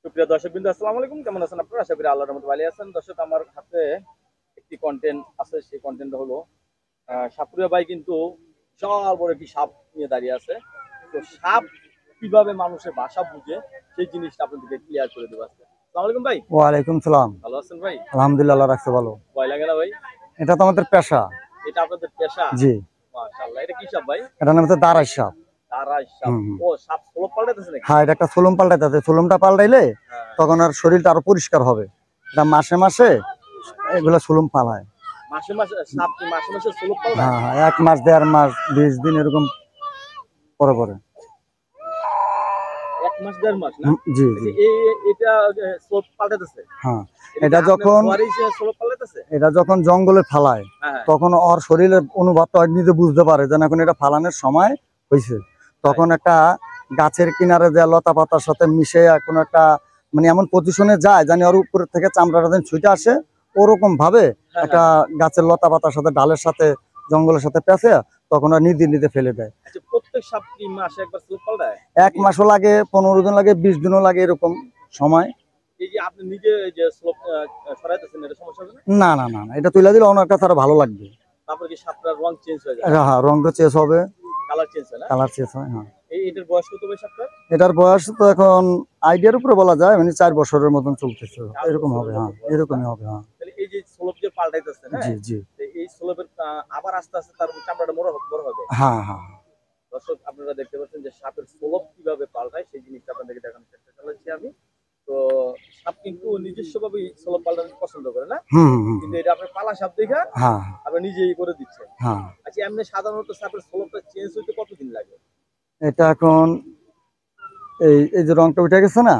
সুপ্রিয় দর্শকবৃন্দ, আসসালামু আলাইকুম। কেমন আছেন আপনারা? আশা করি আল্লাহর রহমতে ভালো আছেন। দর্শক, আমার হাতে একটি কন্টেন্ট আছে। সেই কন্টেন্টটা হলো সাপুরিয়া ভাই কিন্তু বিশাল বড় একটি সাপ নিয়ে দাঁড়িয়ে আছে। তো সাপ কিভাবে মানুষের ভাষা বুঝে সেই জিনিসটা আপনাদেরকে ক্লিয়ার করে দেবো আজকে। আসসালামু আলাইকুম ভাই। ওয়ালাইকুম সালাম। ভালো আছেন ভাই? আলহামদুলিল্লাহ, আল্লাহ রাখছে ভালো। ভয় লাগে না ভাই? এটা তো আমাদের পেশা। এটা আপনাদের পেশা? জি। মাশাআল্লাহ। এটা কি সাপ ভাই? এটা নাম হচ্ছে দারাই সাপ। দারাই সাপ। ও, সাপ সোলপ পাল্টাতেছে নাকি? হ্যাঁ, এটা একটা সোলম পাল্টাইতে, সোলমটা পাল্টাইলে তখন আর শরীরটা আরো পরিষ্কার হবে। এটা মাসে মাসে এগুলা সোলম পালায়। মাসে মাসে সাপ কি মাসে মাসে সোলপ পাল্টায়? হ্যাঁ হ্যাঁ, 1 মাস 1.5 মাস 20 দিন এরকম পরে পরে। 1 মাস 1.5 মাস না? জি জি। এটা সোলপ পাল্টাতেছে? হ্যাঁ, এটা যখন জঙ্গলে ফালায় তখন ওর শরীরের অনুভবটা নিজে বুঝতে পারে যে এখন এটা ফালানোর সময় হয়েছে। তখন একটা গাছের কিনারে যে লতা পাতার সাথে মিশে কোনো একটা মানে এমন পজিশনে যায় জানি ওর উপর থেকে চামড়াটা যেন ছুটে আসে, ওরকম ভাবে একটা গাছের লতা পাতার সাথে ডালের সাথে জঙ্গলের সাথে পেঁচে তখন আর নিজে নিজে ফেলে দেয়। প্রত্যেক সাপ কি মাসে একবার সোলপ পাল্টায়? 1 মাসও লাগে, 15 দিন লাগে, 20 দিনও লাগে, এরকম সময়। এই যে আপনি নিজে যে স্লোপ সরাইতেছেন, এটা সমস্যা হবে না? না না না, এটা তুলে দিলে ওনার কাছে আরো ভালো লাগবে। তারপর কি সাপটার রং চেঞ্জ হয়ে যায়? হ্যাঁ, রংটা চেঞ্জ হবে, কালার চেঞ্জ হয় না? কালার চেঞ্জ হয়। হ্যাঁ, এটার বয়স কত ভাই সাপটার? এটার বয়স তো এখন আইডিয়ার উপরে বলা যায় মানে 4 বছরের মতন চলতেছে, এরকম হবে। হ্যাঁ, এরকমই হবে। হ্যাঁ, তাহলে এই যে স্লোপ যে পাল্টাইতেছে, জি জি। এই স্লোপের আবার আস্তে আস্তে তার চামড়াটা বড় হবে। হ্যাঁ হ্যাঁ। দর্শক, আপনারা দেখতে পাচ্ছেন যে সাপের স্লোপ কিভাবে পাল্টায় সেই জিনিসটা আপনাদেরকে দেখানোর চেষ্টা চালাচ্ছি আমি। তো সাপ কিন্তু নিজস্ব ভাবে স্লোপ পাল্টাতে পছন্দ করে না, কিন্তু এটা আপনার পালা সাপ দেখা আপনি নিজেই করে দিচ্ছেন। আচ্ছা, এমনি সাধারণত সাপের স্লোপটা চেঞ্জ হইতে কতদিন লাগে? এটা এখন এই যে রংটা উঠে গেছে না,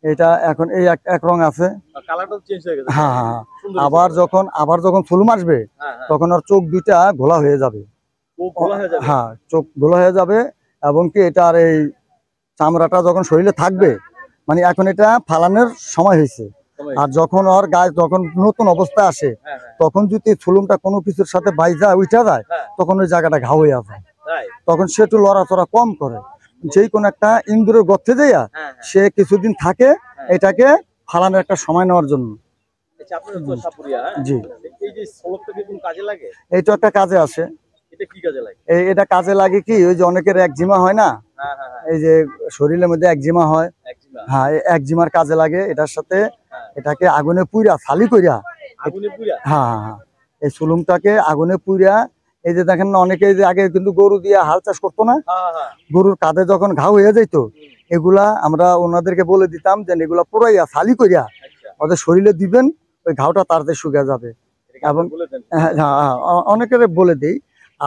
এটা এখন এই এক রং আছে, কালারটাও চেঞ্জ হয়ে গেছে। হ্যাঁ হ্যাঁ। আবার যখন ফুলুম আসবে তখন ওর চোখ দুইটা ঘোলা হয়ে যাবে। হ্যাঁ, চোখ ঘোলা হয়ে যাবে। এবং কি এটার এই চামড়াটা যখন শরীরে থাকবে মানে এখন এটা ফালানোর সময় হয়েছে। আর যখন ওর গায়ে যখন নতুন অবস্থা আসে তখন যদি ফুলুমটা কোনো কিছুর সাথে বাইজা উঠা যায় তখন ওই জায়গাটা ঘা হয়ে যায়, তখন সে একটু লড়াচড়া কম করে। যে কোনো একটা ইন্দুরের গর্তে যাইয়া সে কিছুদিন থাকে এটাকে ফালানোর একটা সময় নেওয়ার জন্য। জি, এইটা একটা কাজে আসে। এটা কাজে লাগে কি, ওই যে অনেকের একজিমা হয় না, এই যে শরীরের মধ্যে একজিমা হয়, হ্যাঁ, একজিমার কাজে লাগে এটার সাথে। এটাকে আগুনে পুইরা ফালি কইরা, হ্যাঁ হ্যাঁ, এই সুলুমটাকে আগুনে পুইরা, এই যে দেখেন না অনেকে যে আগে কিন্তু গরু দিয়ে হাল চাষ করতো না, গরুর কাঁধে যখন ঘাও হয়ে যেত এগুলা আমরা ওনাদেরকে বলে দিতাম যে এগুলা পুরাইয়া ফালি করিয়া ওদের শরীরে দিবেন, ওই ঘাওটা তাড়াতাড়ি শুকিয়ে যাবে। এবং অনেকের বলে দিই।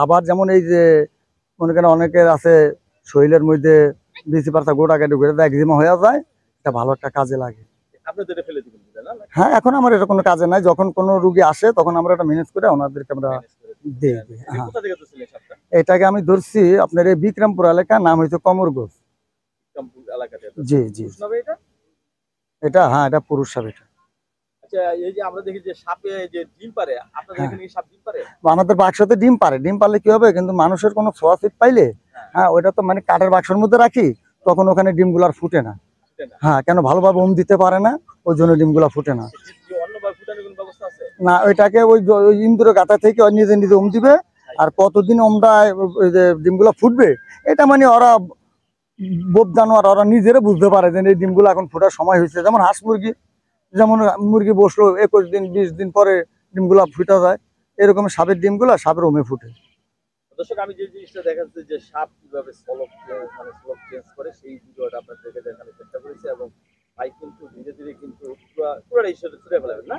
আবার যেমন এই যে মনে করেন অনেকের আছে শরীরের মধ্যে বিচি পাতা গোটা কেটে ঘুরে একজিমা হয়ে যায়, এটা ভালো একটা কাজে লাগে। হ্যাঁ, এখন আমার এটা কোনো কাজে নাই। যখন কোনো রুগী আসে তখন আমরা এটা ম্যানেজ করে ওনাদেরকে আমরা দিই। হ্যাঁ, এটাকে আমি ধরছি আপনার এই বিক্রমপুর এলাকা, নাম হয়েছে কমরগোজ। জি জি। এটা হ্যাঁ, এটা পুরুষ সাপ। এটা আমাদের বাক্সতে ডিম পারে। ডিম পারলে কি হবে, কিন্তু মানুষের কোনো ছোঁয়াছুত পাইলে হ্যাঁ, ওইটা তো মানে কাঠের বাক্সের মধ্যে রাখি, তখন ওখানে ডিমগুলার ফুটে না। হ্যাঁ, কেন ভালোভাবে ওম দিতে পারে না, ওই জন্য ডিমগুলা ফুটে না। না, ওইটাকে ওই ইন্দুর গাথা থেকে নিজে নিজে ওম দিবে। আর কতদিন ওমটা ডিমগুলা ফুটবে এটা মানে ওরা বোধ জানোয়ার, ওরা নিজেরা বুঝতে পারে যে এই ডিমগুলো এখন ফোটার সময় হয়েছে। যেমন হাঁস মুরগি, যেমন মুরগি বসলো 21 দিন 20 দিন পরে ডিমগুলা ফুটা যায়, এরকম সাপের ডিমগুলা সাপের ওমে ফুটে। দর্শক, আমি যে জিনিসটা দেখাচ্ছি যে সাপ কিভাবে স্লোপ চেঞ্জ করে সেই ভিডিওটা আপনাদেরকে দেখানোর চেষ্টা করেছি। এবং ভাই কিন্তু ধীরে ধীরে কিন্তু পুরো ঈশ্বরে ছুড়ে ফেলাবেন না,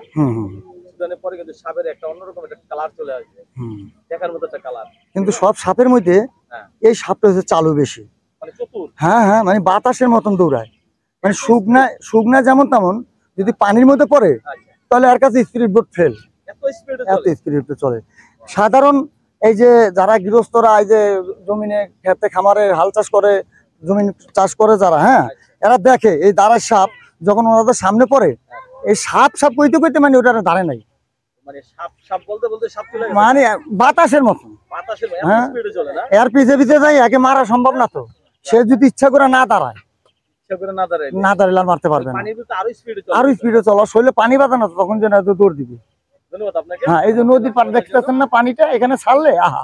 ছুটানোর পরে কিন্তু সাপের একটা অন্যরকম একটা কালার চলে আসবে, দেখার মতো একটা কালার। কিন্তু সব সাপের মধ্যে এই সাপটা হচ্ছে চালু বেশি, মানে চতুর। হ্যাঁ হ্যাঁ, মানে বাতাসের মতন দৌড়ায়। মানে শুকনা যেমন তেমন, যদি পানির মধ্যে পড়ে তাহলে আর কাছে স্পিড বোট ফেল, এত স্পিড চলে। সাধারণ এই যে যারা গৃহস্থরা এই যে জমিনে খেতে খামারে হাল চাষ করে, জমিন চাষ করে যারা, হ্যাঁ, এরা দেখে এই দাঁড়ার সাপ যখন ওনাদের সামনে পড়ে, এই সাপ কইতে কইতে মানে ওটা দাঁড়ায় নাই, মানে বাতাসের মতন। হ্যাঁ, এর পিছে পিছে যাই একে মারা সম্ভব না, তো সে যদি ইচ্ছা করে না দাঁড়ায় ইচ্ছা করে না দাঁড়াইলে না দাঁড়ালে আর মারতে পারবে না। পানির ভিতরে আরো স্পিডে চলে, আরো স্পিডে চলা, শরীরে পানি বাঁধা না তো তখন যেন এত দৌড় দিবি। ধন্যবাদ আপনাকে। হ্যাঁ, এই যে নদীর পাড়ে দেখতেছেন না পানিটা, এখানে ছাড়লে আহা